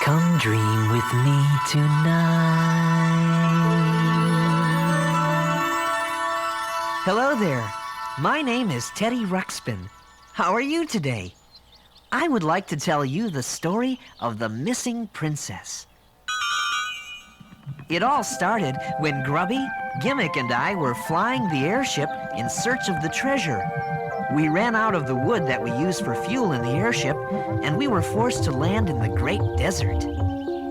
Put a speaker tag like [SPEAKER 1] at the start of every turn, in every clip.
[SPEAKER 1] Come dream with me tonight. Hello there. My name is Teddy Ruxpin. How are you today? I would like to tell you the story of the missing princess. It all started when Grubby, Gimmick, and I were flying the airship in search of the treasure. We ran out of the wood that we use for fuel in the airship, and we were forced to land in the great desert.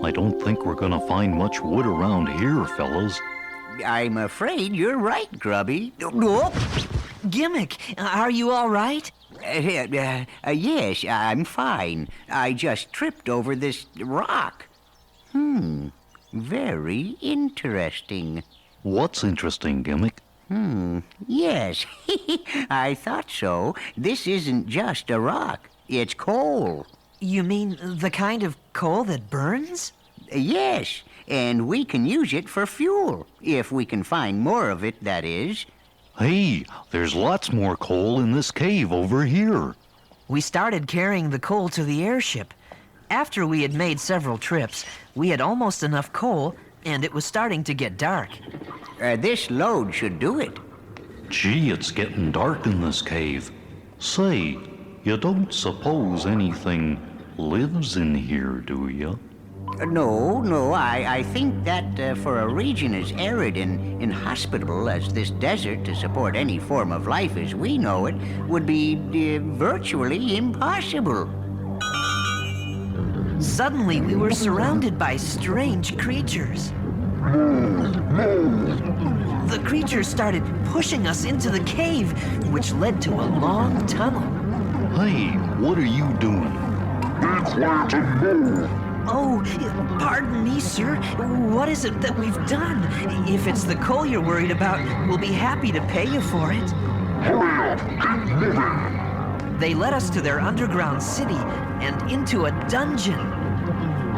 [SPEAKER 2] I don't think we're gonna find much wood around here, fellas.
[SPEAKER 3] I'm afraid you're right, Grubby.
[SPEAKER 1] Gimmick, are you all right?
[SPEAKER 3] Yes, I'm fine. I just tripped over this rock. Very interesting.
[SPEAKER 2] What's interesting, Gimmick?
[SPEAKER 3] Yes, I thought so. This isn't just a rock. It's coal.
[SPEAKER 1] You mean the kind of coal that burns?
[SPEAKER 3] Yes, and we can use it for fuel, if we can find more of it, that is.
[SPEAKER 2] Hey, there's lots more coal in this cave over here.
[SPEAKER 1] We started carrying the coal to the airship. After we had made several trips, we had almost enough coal, and it was starting to get dark.
[SPEAKER 3] This load should do it.
[SPEAKER 2] Gee, it's getting dark in this cave. Say, you don't suppose anything lives in here, do you?
[SPEAKER 3] No, I think that for a region as arid and inhospitable as this desert to support any form of life as we know it would be virtually impossible.
[SPEAKER 1] Suddenly, we were surrounded by strange creatures. The creatures started pushing us into the cave, which led to a long tunnel.
[SPEAKER 2] Hey, what are you doing?
[SPEAKER 4] Be quiet and move!
[SPEAKER 1] Oh, pardon me, sir. What is it that we've done? If it's the coal you're worried about, we'll be happy to pay you for it.
[SPEAKER 4] Hurry up! Keep moving!
[SPEAKER 1] They led us to their underground city and into a dungeon.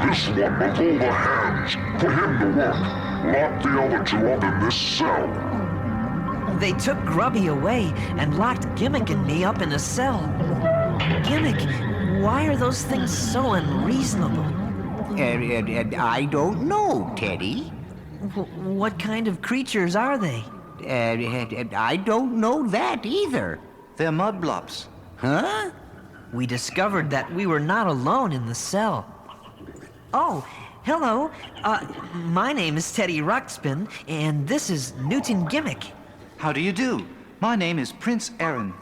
[SPEAKER 4] This one with all the hands. Put him to work. Lock the other two up in this cell.
[SPEAKER 1] They took Grubby away and locked Gimmick and me up in a cell. Gimmick, why are those things so unreasonable?
[SPEAKER 3] I don't know, Teddy.
[SPEAKER 1] What kind of creatures are they?
[SPEAKER 3] I don't know that either.
[SPEAKER 5] They're mud blobs.
[SPEAKER 3] Huh?
[SPEAKER 1] We discovered that we were not alone in the cell. Oh, hello. My name is Teddy Ruxpin, and this is Newton Gimmick.
[SPEAKER 5] How do you do? My name is Prince Aaron.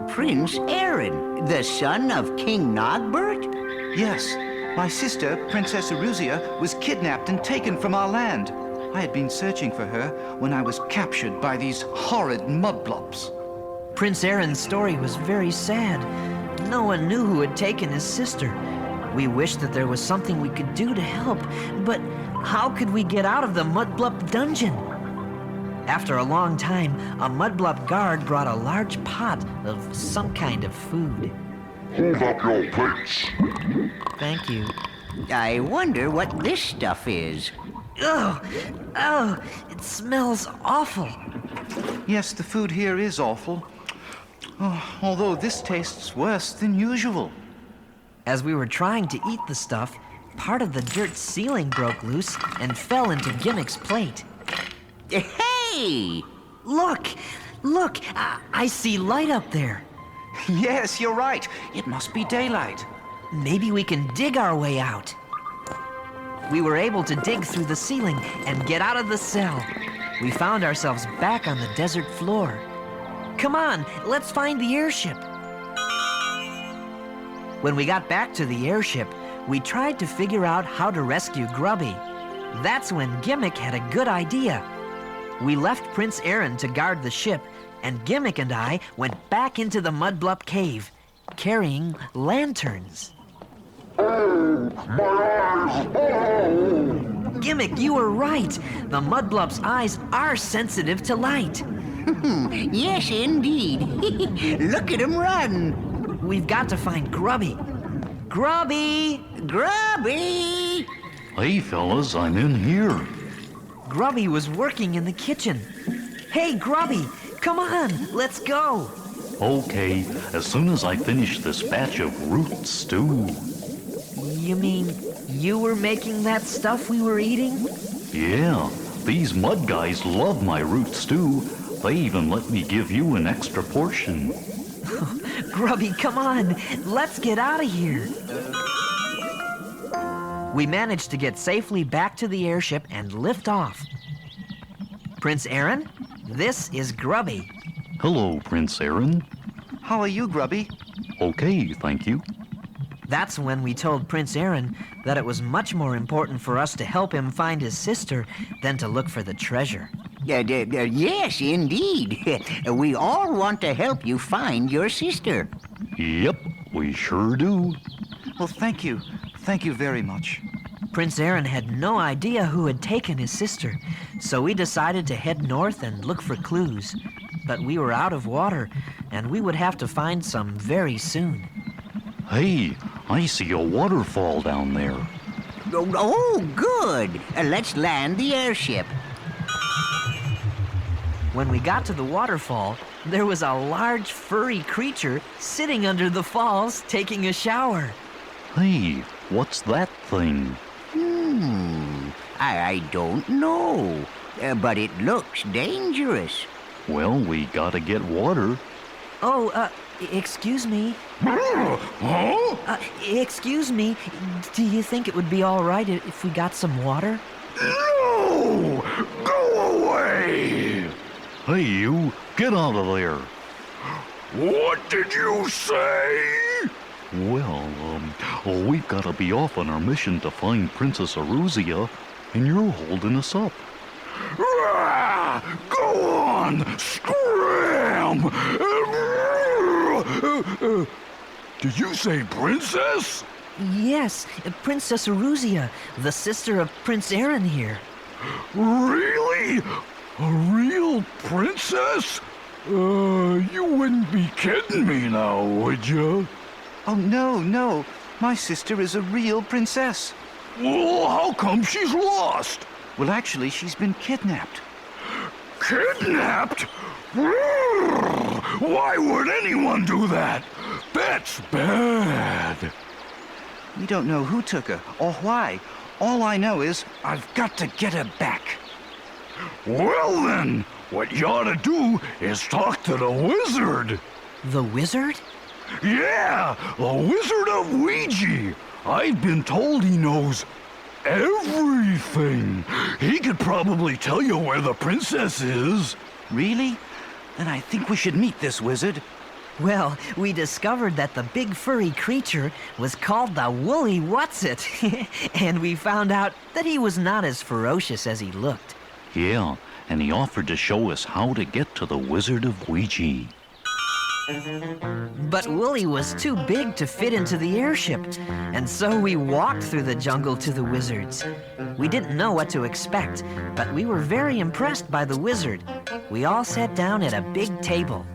[SPEAKER 3] Prince Aaron, the son of King Nogbert?
[SPEAKER 5] Yes, my sister, Princess Eruzia, was kidnapped and taken from our land. I had been searching for her when I was captured by these horrid mud blobs.
[SPEAKER 1] Prince Aaron's story was very sad. No one knew who had taken his sister. We wished that there was something we could do to help, but how could we get out of the Mudblub dungeon? After a long time, a Mudblub guard brought a large pot of some kind of food.
[SPEAKER 4] Hold up your plates.
[SPEAKER 1] Thank you.
[SPEAKER 3] I wonder what this stuff is.
[SPEAKER 1] Oh, it smells awful.
[SPEAKER 5] Yes, the food here is awful. Although this tastes worse than usual.
[SPEAKER 1] As we were trying to eat the stuff, part of the dirt ceiling broke loose and fell into Gimmick's plate.
[SPEAKER 3] Hey!
[SPEAKER 1] Look! I see light up there.
[SPEAKER 5] Yes, you're right. It must be daylight.
[SPEAKER 1] Maybe we can dig our way out. We were able to dig through the ceiling and get out of the cell. We found ourselves back on the desert floor. Come on, let's find the airship. When we got back to the airship, we tried to figure out how to rescue Grubby. That's when Gimmick had a good idea. We left Prince Aaron to guard the ship, and Gimmick and I went back into the Mudblub cave, carrying lanterns.
[SPEAKER 4] Oh, my eyes! Oh!
[SPEAKER 1] Gimmick, you were right. The Mudblub's eyes are sensitive to light.
[SPEAKER 3] Yes, indeed. Look at him run.
[SPEAKER 1] We've got to find Grubby. Grubby!
[SPEAKER 3] Grubby!
[SPEAKER 2] Hey, fellas, I'm in here.
[SPEAKER 1] Grubby was working in the kitchen. Hey, Grubby, come on, let's go.
[SPEAKER 2] Okay, as soon as I finish this batch of root stew.
[SPEAKER 1] You mean You were making that stuff we were eating?
[SPEAKER 2] Yeah, these mud guys love my root stew. They even let me give you an extra portion.
[SPEAKER 1] Grubby, come on. Let's get out of here. We managed to get safely back to the airship and lift off. Prince Aaron, this is Grubby.
[SPEAKER 2] Hello, Prince Aaron.
[SPEAKER 5] How are you, Grubby?
[SPEAKER 2] Okay, thank you.
[SPEAKER 1] That's when we told Prince Aaron that it was much more important for us to help him find his sister than to look for the treasure.
[SPEAKER 3] Yes, indeed. We all want to help you find your sister.
[SPEAKER 2] Yep, we sure do.
[SPEAKER 5] Well, thank you. Thank you very much.
[SPEAKER 1] Prince Aaron had no idea who had taken his sister, so we decided to head north and look for clues. But we were out of water, and we would have to find some very soon.
[SPEAKER 2] Hey, I see a waterfall down there.
[SPEAKER 3] Oh, good. Let's land the airship.
[SPEAKER 1] When we got to the waterfall, there was a large furry creature sitting under the falls taking a shower.
[SPEAKER 2] Hey, what's that thing?
[SPEAKER 3] I don't know, but it looks dangerous.
[SPEAKER 2] Well, we gotta get water.
[SPEAKER 1] Oh, excuse me. Excuse me. Do you think it would be all right if we got some water?
[SPEAKER 4] No! Go away!
[SPEAKER 2] Hey, you, get out of there.
[SPEAKER 4] What did you say?
[SPEAKER 2] Well, we've gotta be off on our mission to find Princess Aruzia, and you're holding us up.
[SPEAKER 4] Go on! Scram! Did you say princess?
[SPEAKER 1] Yes, Princess Aruzia, the sister of Prince Aaron here.
[SPEAKER 4] Really? A real princess? You wouldn't be kidding me now, would you?
[SPEAKER 5] Oh, no. My sister is a real princess.
[SPEAKER 4] Well, how come she's lost?
[SPEAKER 5] Well, actually, she's been kidnapped.
[SPEAKER 4] Kidnapped? Why would anyone do that? That's bad.
[SPEAKER 5] We don't know who took her or why. All I know is I've got to get her back.
[SPEAKER 4] Well then, what you ought to do is talk to the wizard.
[SPEAKER 1] The wizard?
[SPEAKER 4] Yeah, the Wizard of Ouija. I've been told he knows everything. He could probably tell you where the princess is.
[SPEAKER 5] Really? Then I think we should meet this wizard.
[SPEAKER 1] Well, we discovered that the big furry creature was called the Woolly Whatsit, and we found out that he was not as ferocious as he looked.
[SPEAKER 2] Yeah, and he offered to show us how to get to the Wizard of Ouija.
[SPEAKER 1] But Woolly was too big to fit into the airship, and so we walked through the jungle to the wizards. We didn't know what to expect, but we were very impressed by the wizard. We all sat down at a big table.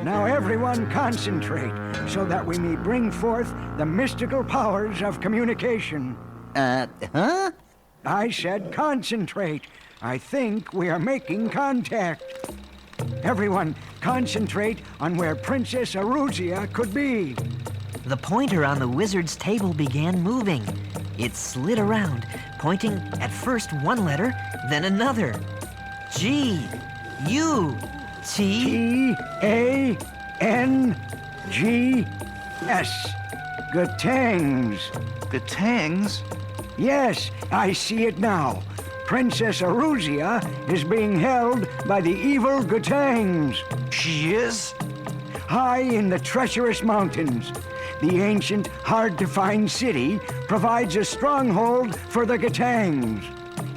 [SPEAKER 6] Now everyone concentrate so that we may bring forth the mystical powers of communication.
[SPEAKER 3] Huh?
[SPEAKER 6] I said concentrate. I think we are making contact. Everyone, concentrate on where Princess Aruzia could be.
[SPEAKER 1] The pointer on the wizard's table began moving. It slid around, pointing at first one letter, then another. G, U, T.
[SPEAKER 6] T-A-N-G-S. Gatangs.
[SPEAKER 5] Gatangs?
[SPEAKER 6] Yes, I see it now. Princess Aruzia is being held by the evil Gatangs.
[SPEAKER 5] She is?
[SPEAKER 6] High in the treacherous mountains, the ancient, hard-to-find city provides a stronghold for the Gatangs.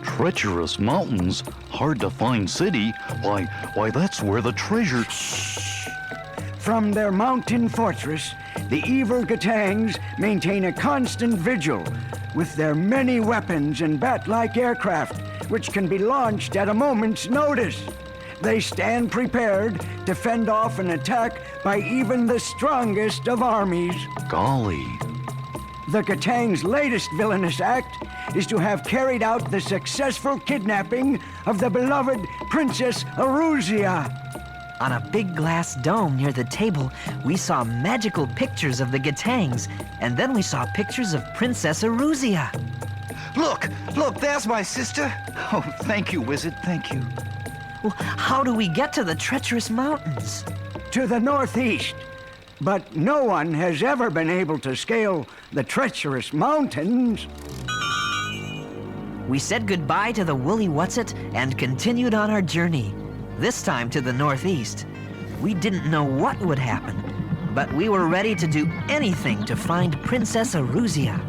[SPEAKER 2] Treacherous mountains, hard-to-find city? Why, that's where the treasure...
[SPEAKER 6] From their mountain fortress, the evil Gatangs maintain a constant vigil with their many weapons and bat-like aircraft, which can be launched at a moment's notice. They stand prepared to fend off an attack by even the strongest of armies.
[SPEAKER 2] Golly.
[SPEAKER 6] The Gatangs' latest villainous act is to have carried out the successful kidnapping of the beloved Princess Aruzia.
[SPEAKER 1] On a big glass dome near the table, we saw magical pictures of the Gatangs, and then we saw pictures of Princess Eruzia.
[SPEAKER 5] Look, there's my sister. Oh, thank you, wizard, thank you.
[SPEAKER 1] Well, how do we get to the treacherous mountains?
[SPEAKER 6] To the northeast. But no one has ever been able to scale the treacherous mountains.
[SPEAKER 1] We said goodbye to the Woolly Whatsit and continued on our journey, this time to the northeast. We didn't know what would happen, but we were ready to do anything to find Princess Eruzia.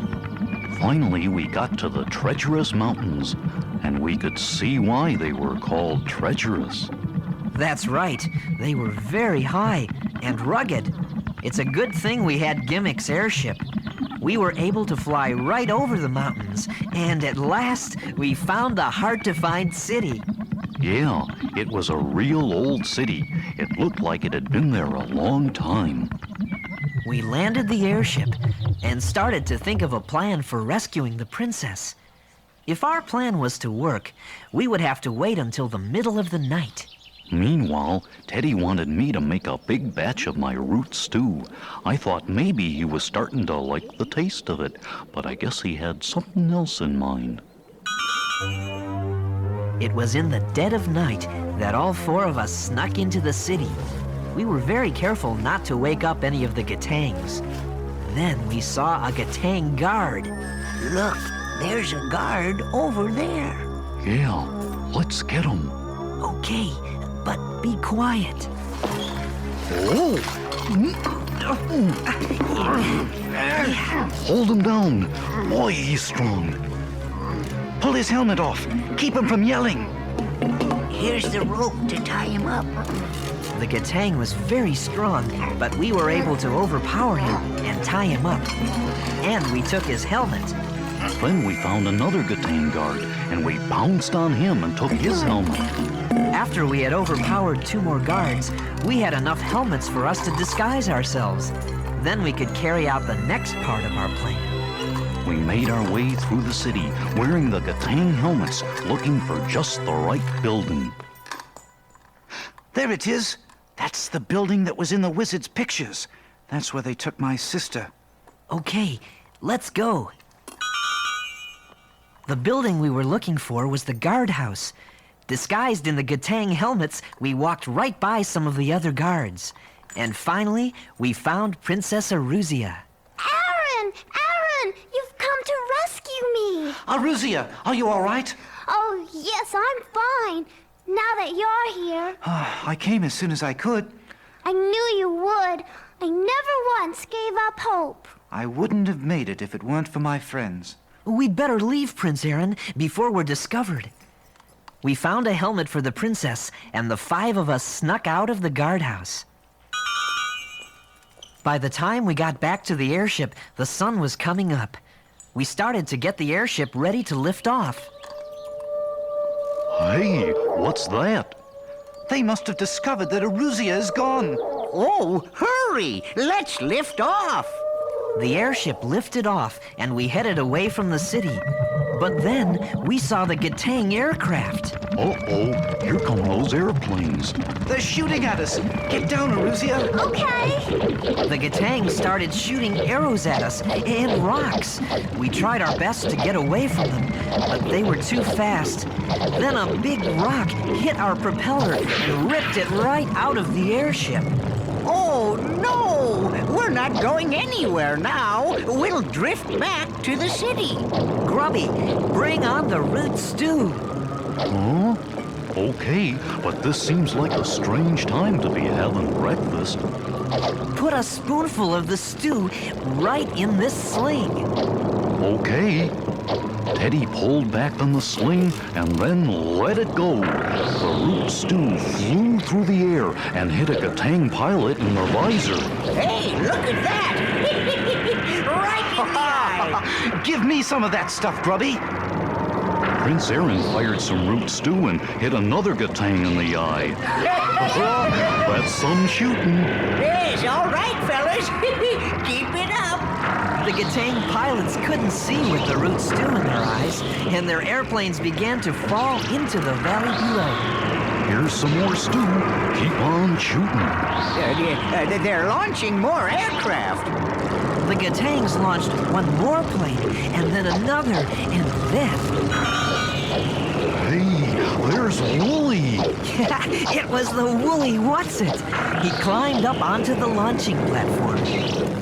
[SPEAKER 2] Finally, we got to the treacherous mountains, and we could see why they were called treacherous.
[SPEAKER 1] That's right, they were very high and rugged. It's a good thing we had Gimmick's airship. We were able to fly right over the mountains, and at last, we found the hard-to-find city.
[SPEAKER 2] Yeah, it was a real old city. It looked like it had been there a long time.
[SPEAKER 1] We landed the airship and started to think of a plan for rescuing the princess. If our plan was to work, we would have to wait until the middle of the night.
[SPEAKER 2] Meanwhile, Teddy wanted me to make a big batch of my root stew. I thought maybe he was starting to like the taste of it, but I guess he had something else in mind.
[SPEAKER 1] It was in the dead of night that all four of us snuck into the city. We were very careful not to wake up any of the Gatangs. Then we saw a Gatang guard.
[SPEAKER 3] Look, there's a guard over there.
[SPEAKER 2] Yeah, let's get him.
[SPEAKER 1] Okay, but be quiet.
[SPEAKER 2] Oh! Hold him down. Boy, he's strong.
[SPEAKER 5] Pull his helmet off. Keep him from yelling.
[SPEAKER 3] Here's the rope to tie him up.
[SPEAKER 1] The Gatang was very strong, but we were able to overpower him and tie him up. And we took his helmet.
[SPEAKER 2] Then we found another Gatang guard, and we pounced on him and took his helmet.
[SPEAKER 1] After we had overpowered two more guards, we had enough helmets for us to disguise ourselves. Then we could carry out the next part of our plan.
[SPEAKER 2] We made our way through the city, wearing the Gatang helmets, looking for just the right building.
[SPEAKER 5] There it is. That's the building that was in the wizard's pictures. That's where they took my sister.
[SPEAKER 1] Okay, let's go. The building we were looking for was the guardhouse. Disguised in the Gatang helmets, we walked right by some of the other guards. And finally, we found Princess Eruzia.
[SPEAKER 7] Aaron! Aaron! You've come to rescue me!
[SPEAKER 5] Eruzia, are you all right?
[SPEAKER 7] Oh, yes, I'm fine. Now that you're here.
[SPEAKER 5] I came as soon as I could.
[SPEAKER 7] I knew you would. I never once gave up hope.
[SPEAKER 5] I wouldn't have made it if it weren't for my friends.
[SPEAKER 1] We'd better leave, Prince Aaron, before we're discovered. We found a helmet for the princess, and the five of us snuck out of the guardhouse. By the time we got back to the airship, the sun was coming up. We started to get the airship ready to lift off.
[SPEAKER 2] Hey, what's that?
[SPEAKER 5] They must have discovered that Eruzia is gone.
[SPEAKER 3] Oh, hurry! Let's lift off!
[SPEAKER 1] The airship lifted off, and we headed away from the city. But then, we saw the Gatang aircraft.
[SPEAKER 2] Uh-oh, here come those airplanes.
[SPEAKER 5] They're shooting at us. Get down, Eruzia.
[SPEAKER 7] Okay.
[SPEAKER 1] The Gatang started shooting arrows at us and rocks. We tried our best to get away from them, but they were too fast. Then a big rock hit our propeller and ripped it right out of the airship.
[SPEAKER 3] Oh, no! We're not going anywhere now. We'll drift back to the city.
[SPEAKER 1] Grubby, bring on the root stew.
[SPEAKER 2] Huh? Okay, but this seems like a strange time to be having breakfast.
[SPEAKER 1] Put a spoonful of the stew right in this sling.
[SPEAKER 2] Okay. Teddy pulled back on the sling and then let it go. The root stew flew through the air and hit a Gatang pilot in the visor.
[SPEAKER 3] Hey, look at that! Right in the eye!
[SPEAKER 5] Give me some of that stuff, Grubby.
[SPEAKER 2] Prince Aaron fired some root stew and hit another Gatang in the eye. That's some shooting.
[SPEAKER 3] Yes, all right, fellas. Keep it up.
[SPEAKER 1] The Gatang pilots couldn't see with the root stew in their eyes, and their airplanes began to fall into the valley below.
[SPEAKER 2] Here's some more stew. Keep on shooting.
[SPEAKER 3] They're launching more aircraft.
[SPEAKER 1] The Gatangs launched one more plane, and then another, and then...
[SPEAKER 2] Hey, there's Wooly.
[SPEAKER 1] It was the Woolly Whatsit. He climbed up onto the launching platform.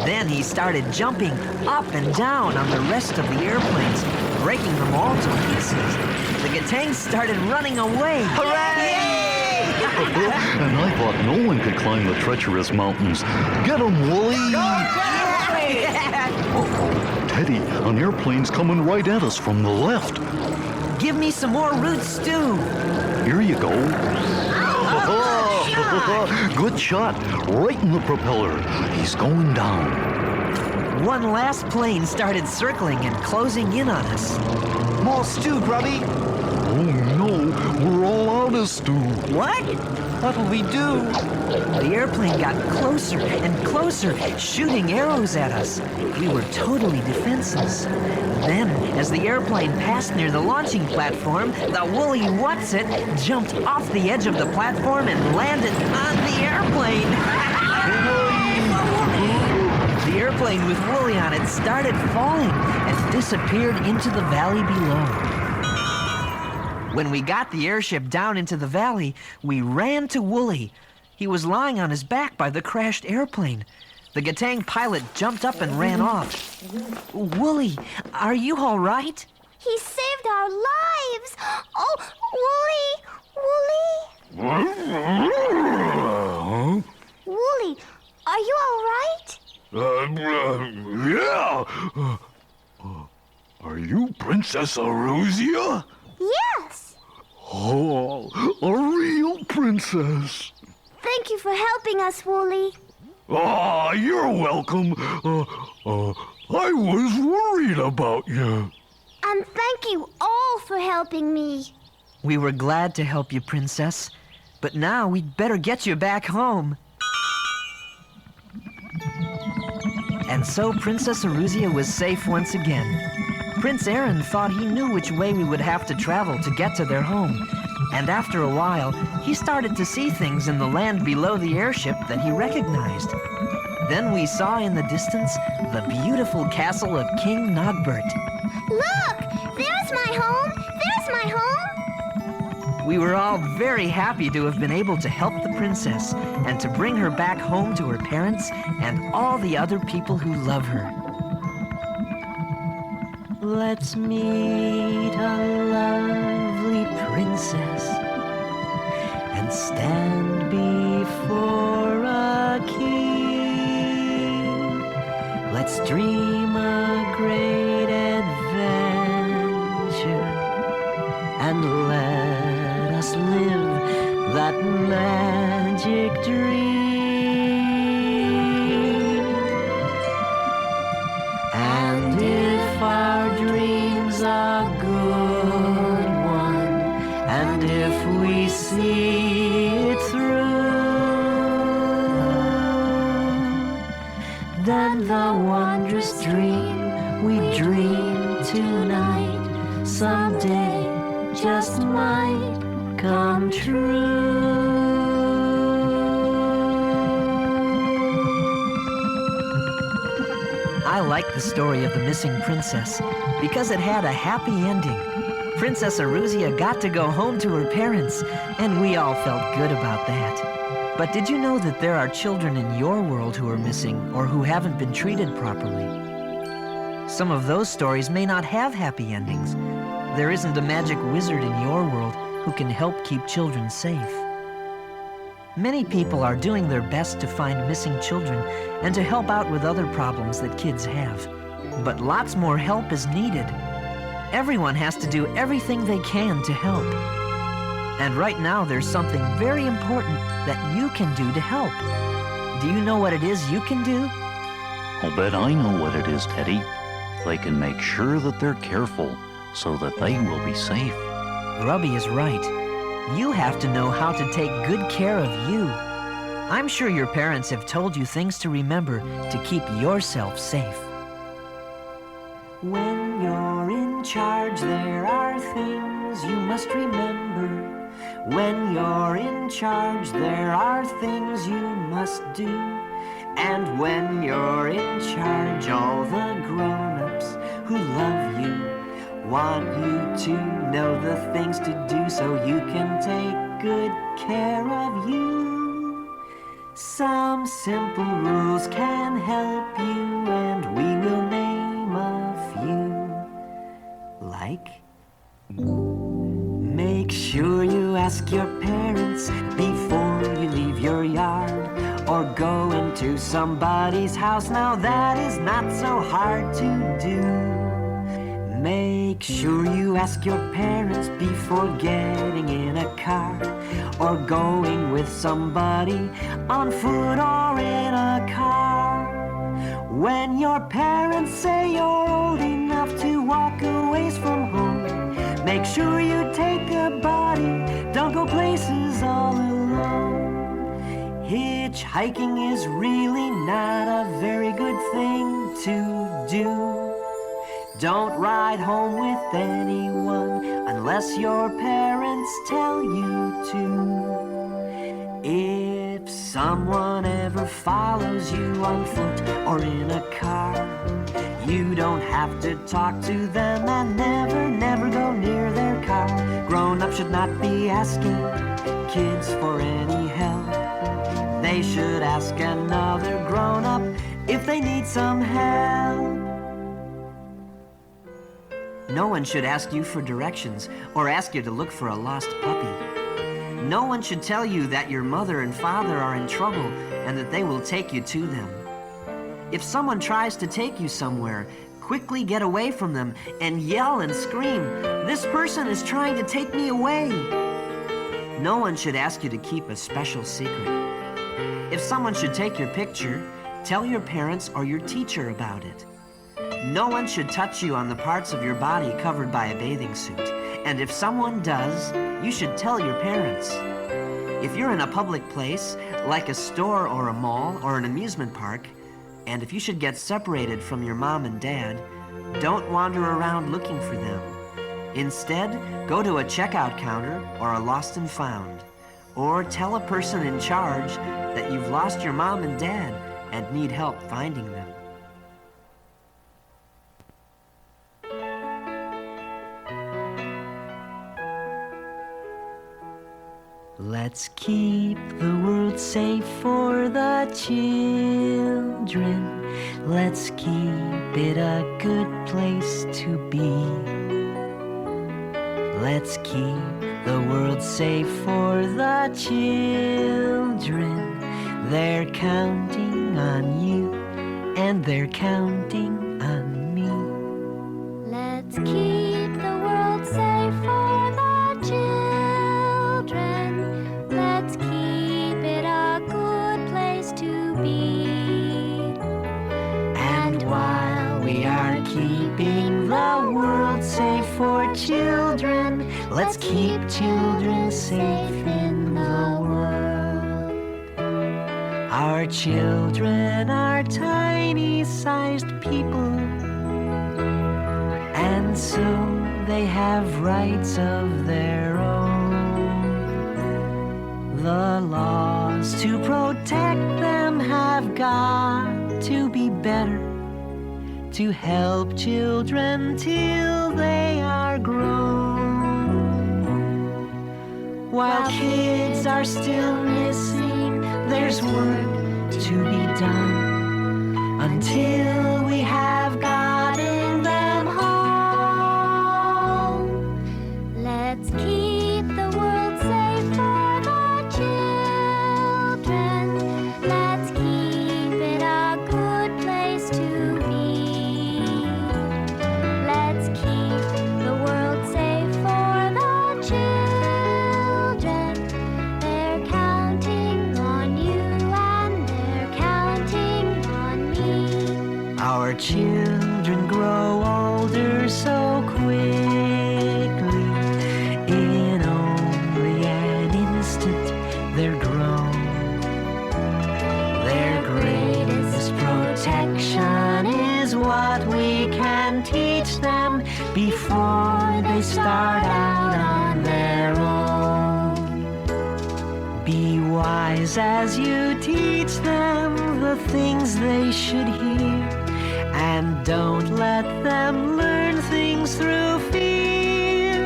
[SPEAKER 1] Then he started jumping up and down on the rest of the airplanes, breaking them all to pieces. The Gatangs started running away.
[SPEAKER 3] Hooray!
[SPEAKER 2] And I thought no one could climb the treacherous mountains. Get him, Wooly! Uh-oh, Teddy, an airplane's coming right at us from the left.
[SPEAKER 1] Give me some more root stew.
[SPEAKER 2] Here you go. Good shot. Right in the propeller. He's going down.
[SPEAKER 1] One last plane started circling and closing in on us.
[SPEAKER 5] More stew, Grubby.
[SPEAKER 2] Oh no, we're all out of stew.
[SPEAKER 3] What?
[SPEAKER 5] What'll we do?
[SPEAKER 1] The airplane got closer and closer, shooting arrows at us. We were totally defenseless. Then, as the airplane passed near the launching platform, the Woolly Whatsit jumped off the edge of the platform and landed on the airplane. The airplane with Woolly on it started falling and disappeared into the valley below. When we got the airship down into the valley, we ran to Woolly. He was lying on his back by the crashed airplane. The Gatang pilot jumped up and ran off. Woolly, are you all right?
[SPEAKER 7] He saved our lives. Oh, Wooly! Wooly! Wooly, are you all right?
[SPEAKER 2] Yeah. Are you Princess Aruzia?
[SPEAKER 7] Yes.
[SPEAKER 2] Oh, a real princess.
[SPEAKER 7] Thank you for helping us, Wooly.
[SPEAKER 2] Ah, you're welcome. I was worried about you.
[SPEAKER 7] And thank you all for helping me.
[SPEAKER 1] We were glad to help you, Princess. But now we'd better get you back home. And so Princess Aruzia was safe once again. Prince Aaron thought he knew which way we would have to travel to get to their home. And after a while, he started to see things in the land below the airship that he recognized. Then we saw in the distance the beautiful castle of King Nogbert.
[SPEAKER 7] Look! There's my home! There's my home!
[SPEAKER 1] We were all very happy to have been able to help the princess and to bring her back home to her parents and all the other people who love her. Let's meet a lovely princess and stand before a king. Let's dream a great adventure and let us live that magic dream. And if our dreams are good one, and if we see it through, then the wondrous dream we dream tonight someday just might come true. I like the story of the missing princess because it had a happy ending. Princess Aruzia got to go home to her parents, and we all felt good about that. But did you know that there are children in your world who are missing or who haven't been treated properly? Some of those stories may not have happy endings. There isn't a magic wizard in your world who can help keep children safe. Many people are doing their best to find missing children and to help out with other problems that kids have. But lots more help is needed. Everyone has to do everything they can to help. And right now, there's something very important that you can do to help. Do you know what it is you can do?
[SPEAKER 2] I'll bet I know what it is, Teddy. They can make sure that they're careful so that they will be safe.
[SPEAKER 1] Grubby is right. You have to know how to take good care of you. I'm sure your parents have told you things to remember to keep yourself safe. When you're in charge, there are things you must remember. When you're in charge, there are things you must do. And when you're in charge, all the grown-ups who love you want you to know the things to do so you can take good care of you. Some simple rules can help you, and we will name a few. Like, make sure you ask your parents before you leave your yard or go into somebody's house. Now that is not so hard to do. Make sure you ask your parents before getting in a car or going with somebody on foot or in a car. When your parents say you're old enough to walk a ways from home, make sure you take a body, don't go places all alone. Hitchhiking is really not a very good thing to do. Don't ride home with anyone unless your parents tell you to. If someone ever follows you on foot or in a car, you don't have to talk to them and never go near their car. Grown-ups should not be asking kids for any help. They should ask another grown-up if they need some help. No one should ask you for directions or ask you to look for a lost puppy. No one should tell you that your mother and father are in trouble and that they will take you to them. If someone tries to take you somewhere, quickly get away from them and yell and scream, "This person is trying to take me away!" No one should ask you to keep a special secret. If someone should take your picture, tell your parents or your teacher about it. No one should touch you on the parts of your body covered by a bathing suit. And if someone does, you should tell your parents. If you're in a public place, like a store or a mall or an amusement park, and if you should get separated from your mom and dad, don't wander around looking for them. Instead, go to a checkout counter or a lost and found. Or tell a person in charge that you've lost your mom and dad and need help finding them. Let's keep the world safe for the children. Let's keep it a good place to be. Let's keep the world safe for the children. They're counting on you, and they're counting on me.
[SPEAKER 7] Let's keep the world safe for the children. Let's keep it a good place to be.
[SPEAKER 1] And while we are keeping the world safe for children, let's keep children safe in the world. Our children are tiny-sized people, and so they have rights of their own. The laws to protect them have got to be better, to help children till they are grown. While kids are still missing, there's work to be done until we have gotten them home.
[SPEAKER 7] Let's keep the world safe for the children. Let's keep it a good place to be. Let's keep the world safe for the children. They're counting on you and they're counting on me.
[SPEAKER 1] Our children grow older so quickly. In only an instant, they're grown. Their greatest protection is what we can teach them before they start out on their own. wise as you teach them the things they should hear. And don't let them learn things through fear.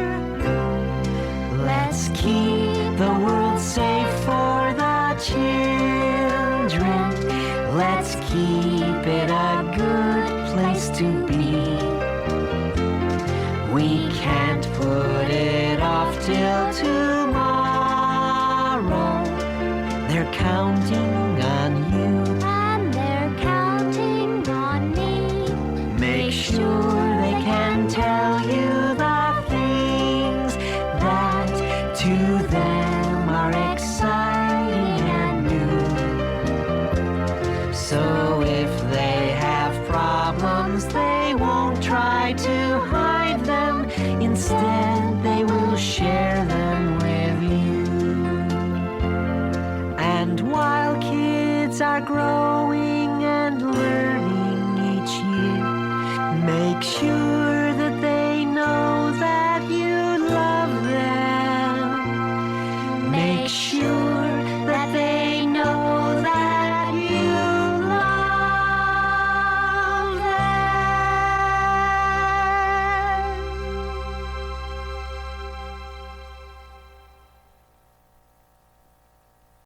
[SPEAKER 1] Let's keep the world safe for the children. Let's keep it a good place to be. We can't put it off till tomorrow. They're counting on you.
[SPEAKER 7] And they're counting on me.
[SPEAKER 1] Make sure they can tell you the things that to them are exciting and new. So if they have problems, they won't try to hide them. Instead, they will share them with you. And while kids are growing and learning each year, make sure